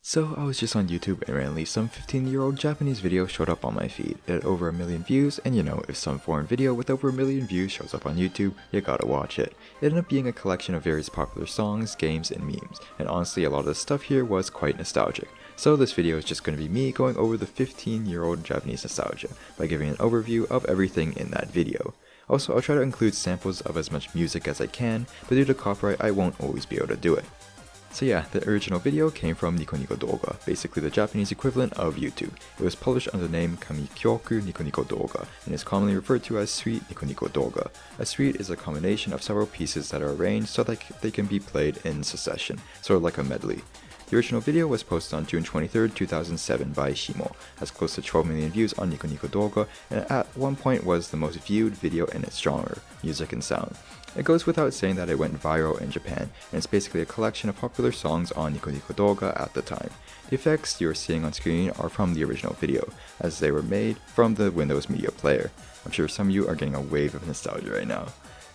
So I was just on YouTube and randomly some 15-year-old Japanese video showed up on my feed. It had over 1 million views, and you know, if some foreign video with over 1 million views shows up on YouTube, you gotta watch it. It ended up being a collection of various popular songs, games, and memes, and honestly a lot of the stuff here was quite nostalgic. So this video is just going to be me going over the 15-year-old Japanese nostalgia by giving an overview of everything in that video. Also, I'll try to include samples of as much music as I can, but due to copyright I won't always be able to do it. So yeah, the original video came from Nico Nico Douga, basically the Japanese equivalent of YouTube. It was published under the name Kamikyoku Nico Nico Douga, and is commonly referred to as Suite Nico Nico Douga. A suite is a combination of several pieces that are arranged so that they can be played in succession, sort of like a medley. The original video was posted on June 23, 2007 by Shimo, has close to 12 million views on Nico Nico Douga, and at one point was the most viewed video in its genre, music and sound. It goes without saying that it went viral in Japan, and it's basically a collection of popular songs on Nico Nico Douga at the time. The effects you're seeing on screen are from the original video, as they were made from the Windows Media Player. I'm sure some of you are getting a wave of nostalgia right now.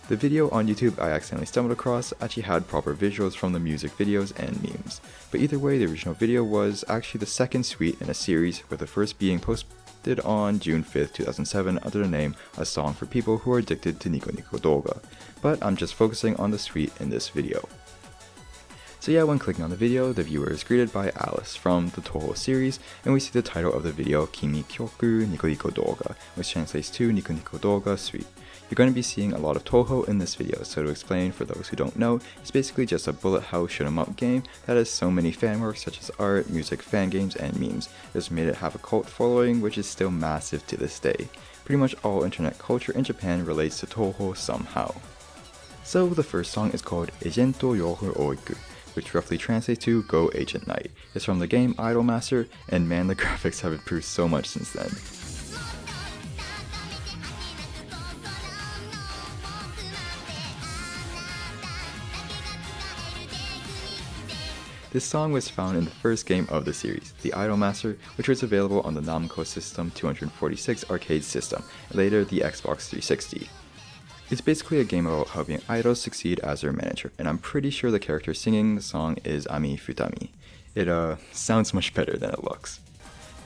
The video on YouTube I accidentally stumbled across actually had proper visuals from the music videos and memes. But either way, the original video was actually the second suite in a series, with the first being posted on June 5th, 2007 under the name A Song for People Who Are Addicted to Nico Nico Douga. But I'm just focusing on the suite in this video. So yeah, when clicking on the video, the viewer is greeted by Alice from the Touhou series, and we see the title of the video, Kimi Kyoku Nico Nico Douga, which translates to Nico Nico Douga Suite. You're going to be seeing a lot of Touhou in this video, so to explain for those who don't know, it's basically just a bullet hell shoot 'em up game that has so many fan works such as art, music, fan games, and memes. It's made it have a cult following which is still massive to this day. Pretty much all internet culture in Japan relates to Touhou somehow. So the first song is called Ejento Yoru Oiku, which roughly translates to Go Agent Knight. It's from the game Idolmaster, and man, the graphics have improved so much since then. This song was found in the first game of the series, the Idolmaster, which was available on the Namco System 246 arcade system, and later the Xbox 360. It's basically a game about helping idols succeed as their manager, and I'm pretty sure the character singing the song is Ami Futami. It sounds much better than it looks.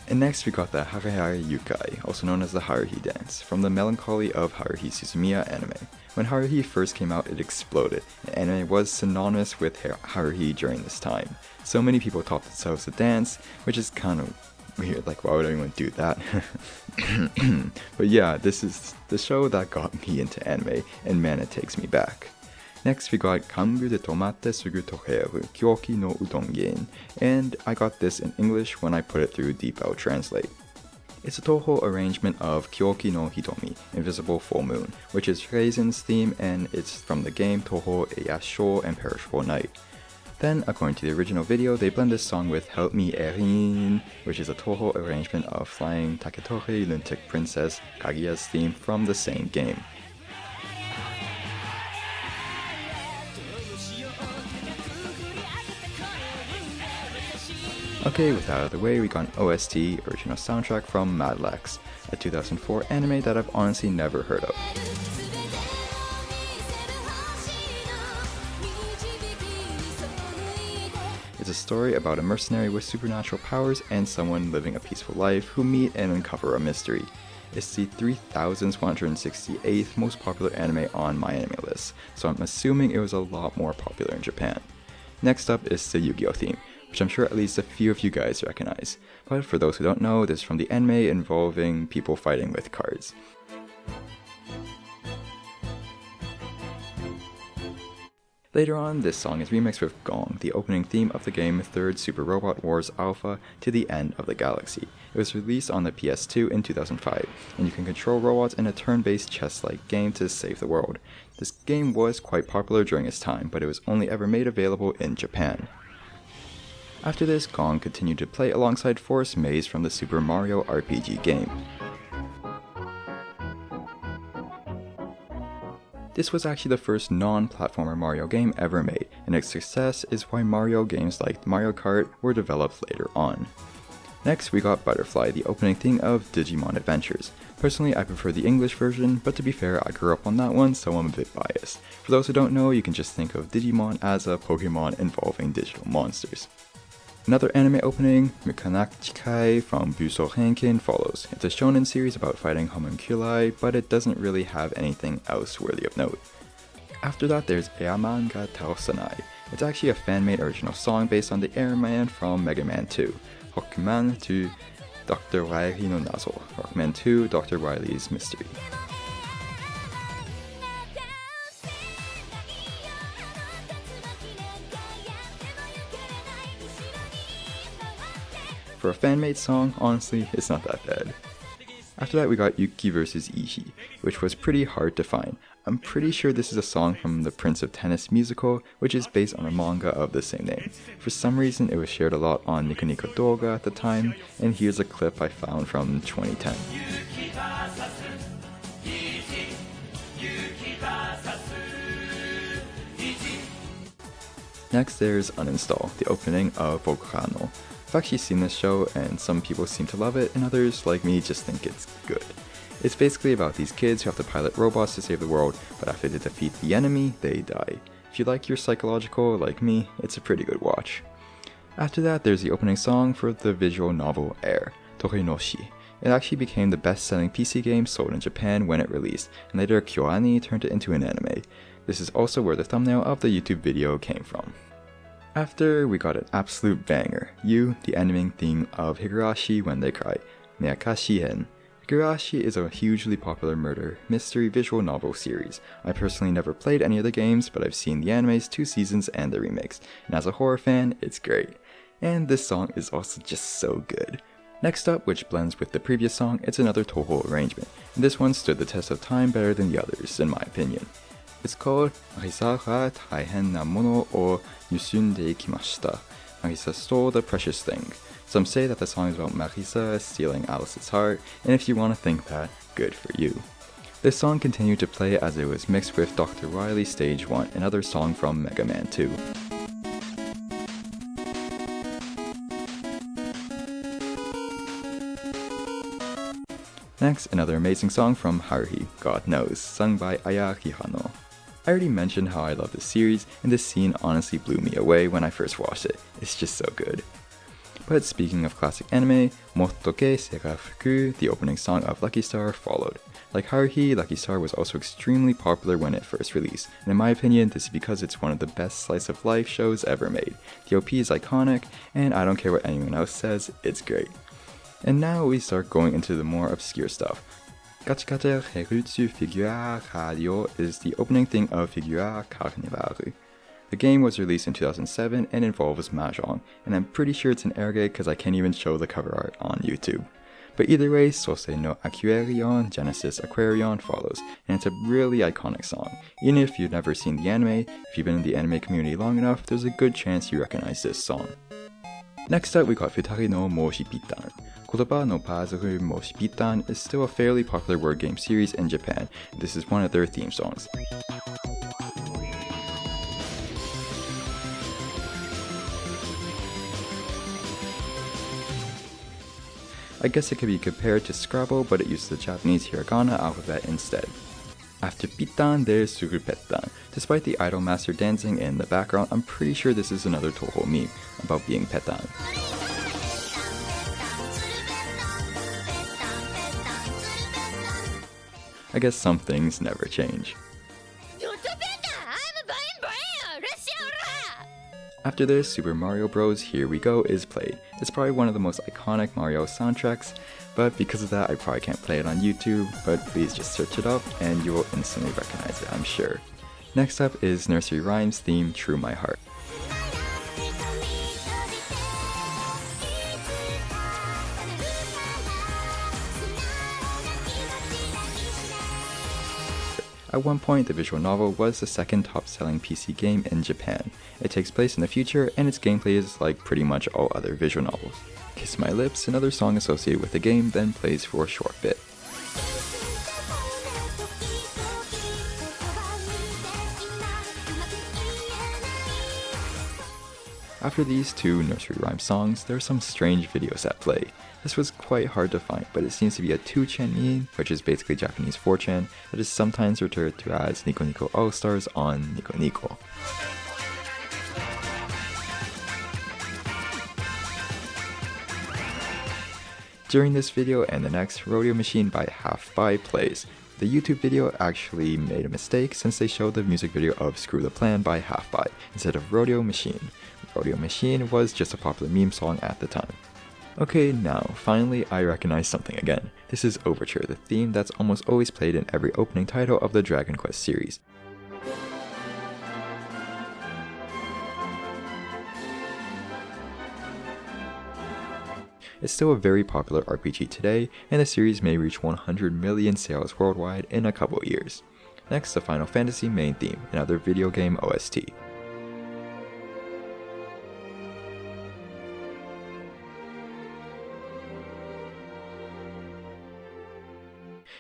And next we got the Hare Yukai, also known as the Haruhi dance, from the Melancholy of Haruhi Suzumiya anime. When Haruhi first came out, it exploded, and anime was synonymous with Haruhi during this time. So many people taught themselves the dance, which is kind of weird, like why would anyone do that? But yeah, this is the show that got me into anime, and man, it takes me back. Next we got Kanbu de tomatte sugu tokeru, kyōki no Udongein, and I got this in English when I put it through DeepL Translate. It's a Touhou arrangement of Kyōki no Hitomi, Invisible Full Moon, which is Reizen's theme, and it's from the game Touhou A Yashou and Perishable Night. Then, according to the original video, they blend this song with Help Me ERINNNNN, which is a Touhou arrangement of Flying Taketori Lunatic Princess Kaguya's theme from the same game. Okay, with that out of the way, we got an OST, original soundtrack from Madlex, a 2004 anime that I've honestly never heard of. It's a story about a mercenary with supernatural powers and someone living a peaceful life who meet and uncover a mystery. It's the 3168th most popular anime on my anime list, so I'm assuming it was a lot more popular in Japan. Next up is the Yu-Gi-Oh theme, which I'm sure at least a few of you guys recognize, but for those who don't know, this is from the anime involving people fighting with cards. Later on, this song is remixed with Gong, the opening theme of the game 3rd Super Robot Wars Alpha to the End of the Galaxy. It was released on the PS2 in 2005, and you can control robots in a turn-based chess-like game to save the world. This game was quite popular during its time, but it was only ever made available in Japan. After this, Gong continued to play alongside Forest Maze from the Super Mario RPG game. This was actually the first non-platformer Mario game ever made, and its success is why Mario games like Mario Kart were developed later on. Next we got Butterfly, the opening theme of Digimon Adventures. Personally, I prefer the English version, but to be fair, I grew up on that one, so I'm a bit biased. For those who don't know, you can just think of Digimon as a Pokemon involving digital monsters. Another anime opening, Makkanachikai from Busou Hankin follows. It's a shonen series about fighting homunculi, but it doesn't really have anything else worthy of note. After that there's Airman ga Taosanai. It's actually a fan-made original song based on the Airman from Mega Man 2. Rockman to Dr.WILY no Nazo. Rockman 2, Dr. Wily's Mystery. For a fan-made song, honestly, it's not that bad. After that we got Yūki vs Ishii, which was pretty hard to find. I'm pretty sure this is a song from the Prince of Tennis musical, which is based on a manga of the same name. For some reason it was shared a lot on Nico Nico Doga at the time, and here's a clip I found from 2010. Next there's Uninstall, the opening of Volcano. I've actually seen this show and some people seem to love it and others, like me, just think it's good. It's basically about these kids who have to pilot robots to save the world, but after they defeat the enemy, they die. If you like your psychological like me, it's a pretty good watch. After that there's the opening song for the visual novel Air, Tori. It actually became the best-selling PC game sold in Japan when it released, and later KyoAni turned it into an anime. This is also where the thumbnail of the YouTube video came from. After, we got an absolute banger, You, the ending theme of Higurashi When They Cry, Miyakashi-en. Higurashi is a hugely popular murder mystery visual novel series. I personally never played any of the games, but I've seen the anime's 2 seasons and the remakes, and as a horror fan, it's great. And this song is also just so good. Next up, which blends with the previous song, it's another Touhou arrangement, and this one stood the test of time better than the others, in my opinion. It's called Marisa ga taihen na mono o yusunde ikimashita. Marisa stole the precious thing. Some say that the song is about Marisa stealing Alice's heart, and if you want to think that, good for you. This song continued to play as it was mixed with Dr.WILY Stage 1, another song from Mega Man 2. Next, another amazing song from Hare, God Knows, sung by Aya Hihano. I already mentioned how I love this series, and this scene honestly blew me away when I first watched it. It's just so good. But speaking of classic anime, Motte Sērā fuku, the opening song of Lucky Star, followed. Like Haruhi, Lucky Star was also extremely popular when it first released, and in my opinion this is because it's one of the best slice of life shows ever made. The OP is iconic, and I don't care what anyone else says, it's great. And now we start going into the more obscure stuff. Gacha Herutsu Figyu Radio is the opening thing of Figyu Carnival. The game was released in 2007 and involves Mahjong, and I'm pretty sure it's an airgate because I can't even show the cover art on YouTube. But either way, Sosei no Aquarion, Genesis Aquarion follows, and it's a really iconic song. Even if you've never seen the anime, if you've been in the anime community long enough, there's a good chance you recognize this song. Next up we got Futari no Moshi Pittan. Kotoba no Pazaru Moshi Pittan is still a fairly popular word game series in Japan, and this is one of their theme songs. I guess it could be compared to Scrabble, but it uses the Japanese hiragana alphabet instead. After Pittan, there's Tsuru Pettan. Despite the idol master dancing in the background, I'm pretty sure this is another Touhou meme about being Pettan. I guess some things never change. After this, Super Mario Bros. Here We Go is played. It's probably one of the most iconic Mario soundtracks, but because of that I probably can't play it on YouTube, but please just search it up and you will instantly recognize it, I'm sure. Next up is Nursery Rhymes theme True My Heart. At one point, the visual novel was the second top-selling PC game in Japan. It takes place in the future, and its gameplay is like pretty much all other visual novels. Kiss My Lips, another song associated with the game, then plays for a short bit. After these two nursery rhyme songs, there are some strange videos at play. This was quite hard to find, but it seems to be a 2chan meme, which is basically Japanese 4chan, that is sometimes referred to as Nico Nico All-Stars on Nico Nico. During this video and the next, Rodeo Machine by Half By plays. The YouTube video actually made a mistake since they showed the music video of Screw the Plan by Half By instead of Rodeo Machine. Rodeo Machine was just a popular meme song at the time. Okay, now, finally I recognize something again. This is Overture, the theme that's almost always played in every opening title of the Dragon Quest series. It's still a very popular RPG today, and the series may reach 100 million sales worldwide in a couple years. Next, the Final Fantasy main theme, another video game OST.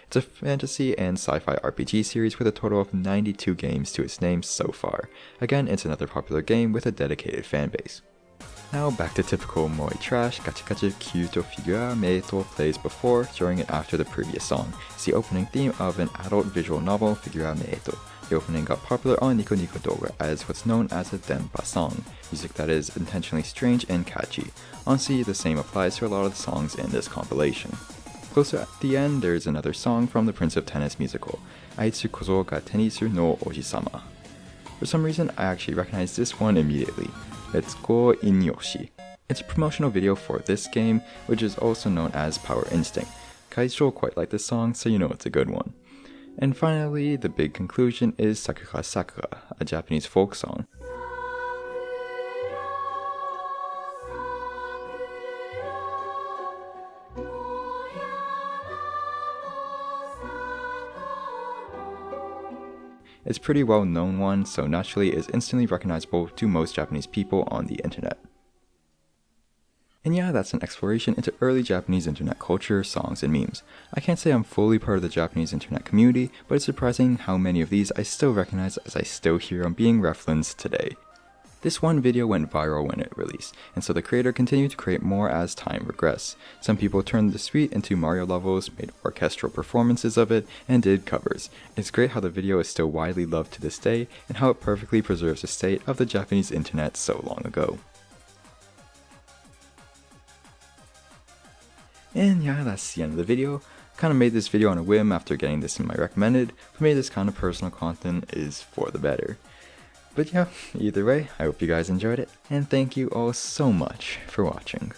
It's a fantasy and sci-fi RPG series with a total of 92 games to its name so far. Again, it's another popular game with a dedicated fanbase. Now back to typical Moe trash, Gacha Gacha Kyūto Figyu Meito plays before, during, and after the previous song. It's the opening theme of an adult visual novel, Figyu Meito. The opening got popular on Nico Nico Doga as what's known as a denpa song, music that is intentionally strange and catchy. Honestly, the same applies to a lot of the songs in this compilation. Closer at the end, there's another song from the Prince of Tennis musical, Aitsu Kozo ga Tenisu no Oji-sama. For some reason, I actually recognized this one immediately. It's Go In Yoshi. It's a promotional video for this game, which is also known as Power Instinct. Kaijo quite like this song, so you know it's a good one. And finally, the big conclusion is Sakura Sakura, a Japanese folk song. It's a pretty well known one, so naturally is instantly recognizable to most Japanese people on the internet. And yeah, that's an exploration into early Japanese internet culture, songs, and memes. I can't say I'm fully part of the Japanese internet community, but it's surprising how many of these I still recognize as I still hear them being referenced today. This one video went viral when it released, and so the creator continued to create more as time regressed. Some people turned the street into Mario levels, made orchestral performances of it, and did covers. It's great how the video is still widely loved to this day, and how it perfectly preserves the state of the Japanese internet so long ago. And yeah, that's the end of the video. Kinda made this video on a whim after getting this in my recommended. For me, this kind of personal content is for the better. But yeah, either way, I hope you guys enjoyed it, and thank you all so much for watching.